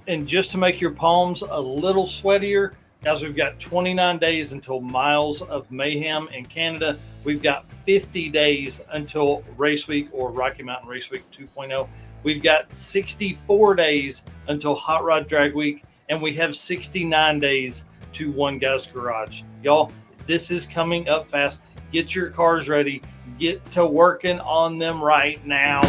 And just to make your palms a little sweatier, guys, we've got 29 days until Miles of Mayhem in Canada. We've got 50 days until Race Week or Rocky Mountain Race Week 2.0. We've got 64 days until Hot Rod Drag Week, and we have 69 days to One Guy's Garage. Y'all, this is coming up fast. Get your cars ready. Get to working on them right now.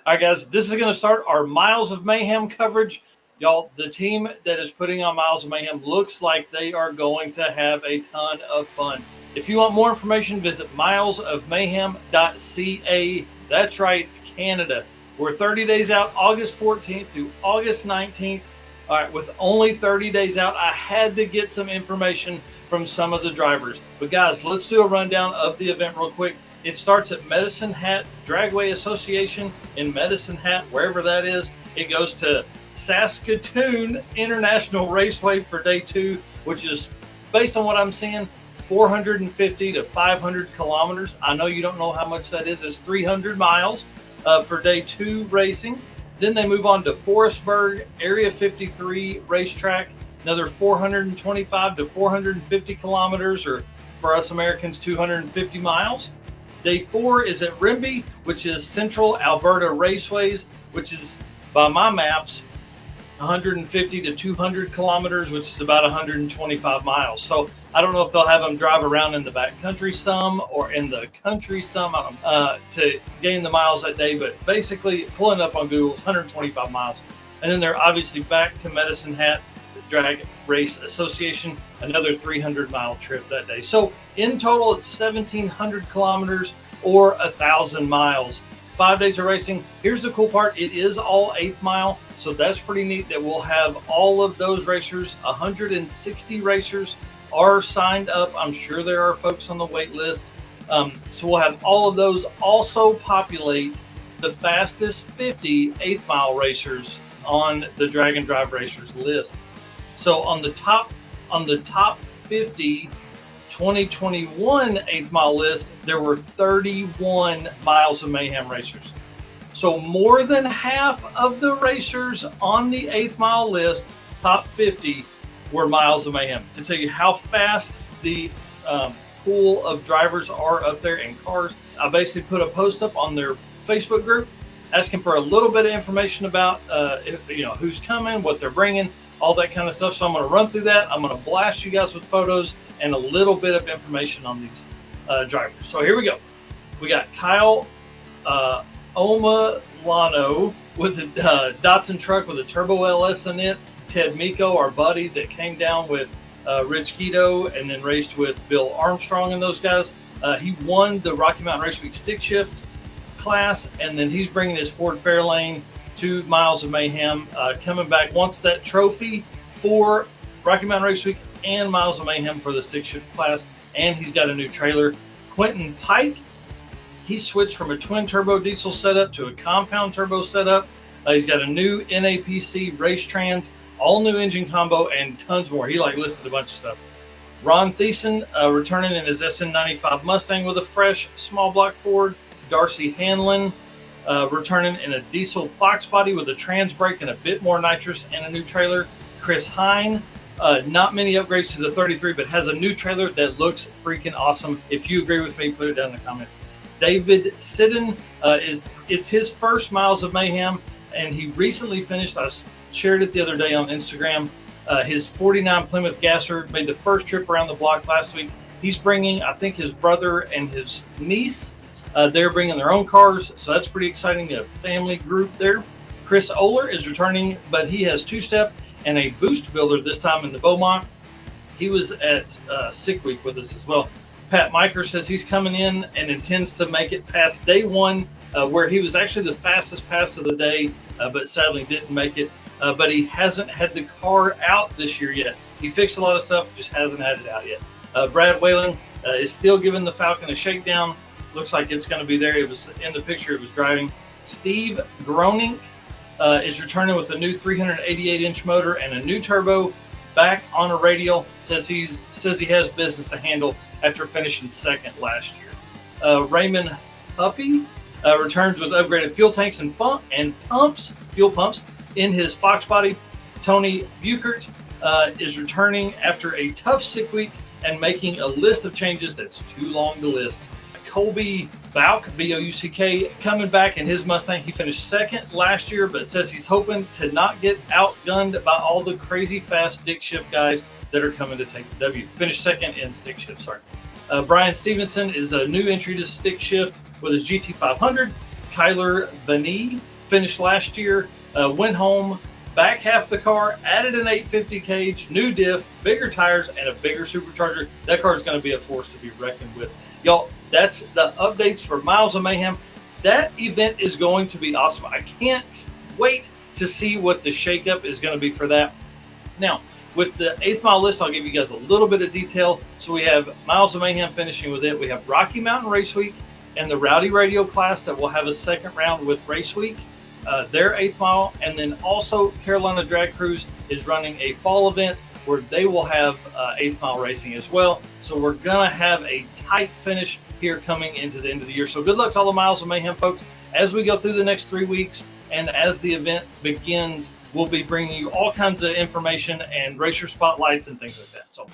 All right, guys, this is going to start our Miles of Mayhem coverage. Y'all, the team that is putting on Miles of Mayhem looks like they are going to have a ton of fun. If you want more information, visit milesofmayhem.ca. That's right, Canada. We're 30 days out, August 14th through August 19th. All right, with only 30 days out, I had to get some information from some of the drivers. But guys, let's do a rundown of the event real quick. It starts at Medicine Hat Dragway Association in Medicine Hat, wherever that is. It goes to Saskatoon International Raceway for day 2, which is, based on what I'm seeing, 450 to 500 kilometers. I know you don't know how much that is. It's 300 miles for day 2 racing. Then they move on to Forestburg Area 53 racetrack, another 425 to 450 kilometers, or for us Americans, 250 miles. Day 4 is at Rimbey, which is Central Alberta Raceways, which is, by my maps, 150 to 200 kilometers, which is about 125 miles. So I don't know if they'll have them drive around in the backcountry some or in the country some to gain the miles that day. But basically, pulling up on Google, 125 miles. And then they're obviously back to Medicine Hat Drag Race Association, another 300-mile trip that day. So in total, it's 1,700 kilometers or 1,000 miles. 5 days of racing. Here's the cool part. It is all 8th mile, so that's pretty neat that we'll have all of those racers. 160 racers are signed up. I'm sure there are folks on the wait list. So we'll have all of those also populate the fastest 50 8th mile racers on the Drag and Drive Racers lists. So on the top 50 2021 8th mile list, there were 31 Miles of Mayhem racers. So more than half of the racers on the 8th mile list, top 50, were Miles of Mayhem. To tell you how fast the pool of drivers are up there in cars, I basically put a post up on their Facebook group asking for a little bit of information about who's coming, what they're bringing, all that kind of stuff. So I'm going to run through that. I'm going to blast you guys with photos and a little bit of information on these drivers. So here we go. We got Kyle Omalano with a Datsun truck with a Turbo LS in it. Ted Miko, our buddy that came down with Rich Keto and then raced with Bill Armstrong and those guys. He won the Rocky Mountain Race Week stick shift class, and then he's bringing his Ford Fairlane to Miles of Mayhem, coming back, wants that trophy for Rocky Mountain Race Week and Miles of Mayhem for the stick shift class, and he's got a new trailer. Quentin Pike, he switched from a twin turbo diesel setup to a compound turbo setup. He's got a new NAPC race trans, all new engine combo, and tons more. He listed a bunch of stuff. Ron Thiessen returning in his SN95 Mustang with a fresh small block Ford. Darcy Hanlon returning in a diesel Fox body with a trans brake and a bit more nitrous and a new trailer. Chris Hine, not many upgrades to the 33, but has a new trailer that looks freaking awesome. If you agree with me, put it down in the comments. David Sidden, it's his first Miles of Mayhem, and he recently finished, I shared it the other day on Instagram, his 49 Plymouth Gasser, made the first trip around the block last week. He's bringing, I think, his brother and his niece. They're bringing their own cars, so that's pretty exciting. A family group there. Chris Oler is returning, but he has two-step and a boost builder this time in the Beaumont. He was at Sick Week with us as well. Pat Miker says he's coming in and intends to make it past day 1, where he was actually the fastest pass of the day, but sadly didn't make it. But he hasn't had the car out this year yet. He fixed a lot of stuff, just hasn't had it out yet. Brad Whalen is still giving the Falcon a shakedown. Looks like it's going to be there. It was in the picture it was driving. Steve Groening is returning with a new 388-inch motor and a new turbo. back on a radial. Says he has business to handle after finishing second last year. Raymond Huppy returns with upgraded fuel tanks and fuel pumps in his Fox body. Tony Buchert is returning after a tough sick week and making a list of changes that's too long to list. Colby Bouck, B-O-U-C-K, coming back in his Mustang. He finished second last year, but says he's hoping to not get outgunned by all the crazy fast stick shift guys that are coming to take the W. Finished second in stick shift, sorry. Brian Stevenson is a new entry to stick shift with his GT500. Kyler Vanee finished last year, went home, back half the car, added an 850 cage, new diff, bigger tires, and a bigger supercharger. That car is going to be a force to be reckoned with. Y'all, that's the updates for Miles of Mayhem. That event is going to be awesome. I can't wait to see what the shakeup is going to be for that. Now, with the 8th mile list, I'll give you guys a little bit of detail. So we have Miles of Mayhem finishing with it. We have Rocky Mountain Race Week and the Rowdy Radio class that will have a second round with Race Week, their 8th mile. And then also Carolina Drag Cruise is running a fall event where they will have 8th mile racing as well. So we're going to have a tight finish here coming into the end of the year. So good luck to all the Miles of Mayhem folks as we go through the next 3 weeks. And as the event begins, we'll be bringing you all kinds of information and racer spotlights and things like that. So